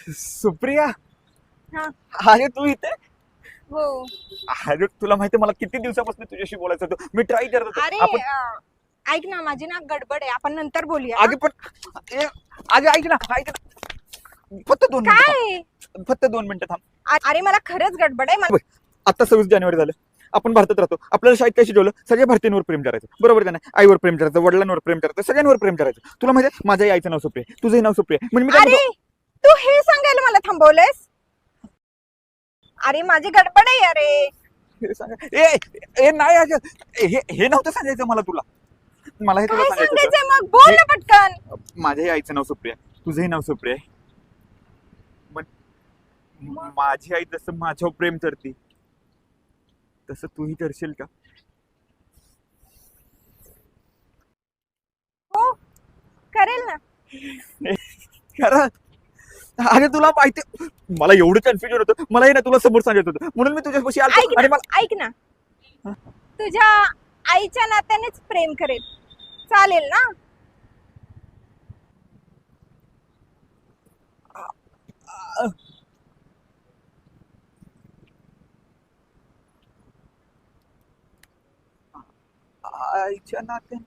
सुप्रिया, हा. अरे तू इथे? हो. अरे तुला माहिती मला किती दिवसापासून तुझ्याशी बोलायचं होतं. मी ट्राय करत होतो. अरे आपण ऐक ना, माझी ना गडबड आहे, आपण नंतर बोलूया. आगे पण आगे ऐक ना, फक्त 2 मिनिटं काय? थांब. फक्त 2 मिनिटं थांब. अरे मला खरंच गडबड आहे मला. आता 26 जानेवारी झालं. आपण भारतात राहतो. आपल्याला शाळेत काय शिकवलं? सगळ्या भारतीयांवर प्रेम करायचं, बरोबर का नाही? आईवर प्रेम करायचं, वडिलांवर प्रेम करायचं, सगळ्यांवर प्रेम करायचं. तुला माहिती आहे माझ्या आईचं नाव सुप्रिया आहे, तुझंही नाव सुप्रिया आहे. म्हणजे मी काय अरे म्हणतो, तू हे सांगायला मला थांबवलंयस? अरे माझी गडबड आहे अरे. हे सांगा. ए ए नाही अगं, हे नव्हतं सांगायचं मला तुला. मला हे तुला काय सांगायचं होतं. सांगायचंय मग? बोल ना पटकन. माझ्याही आईचं नाव सुप्रिया आहे, तुझंही नाव सुप्रिया आहे. माझी आई जसं माझ्यावर प्रेम करते तसं तूही करशील का? हो, करेल ना. खरं? अरे तुला माहिती, मला एवढं कन्फ्युजन होतं. मलाही ना तुला समोर सांगायचं होतं, म्हणून मी तुझ्यापाशी आलो. ऐक आणि ना, मला ऐक ना. तुझ्या आईच्या नात्यानेच प्रेम करेल, चालेल ना? आईच्या नात्याने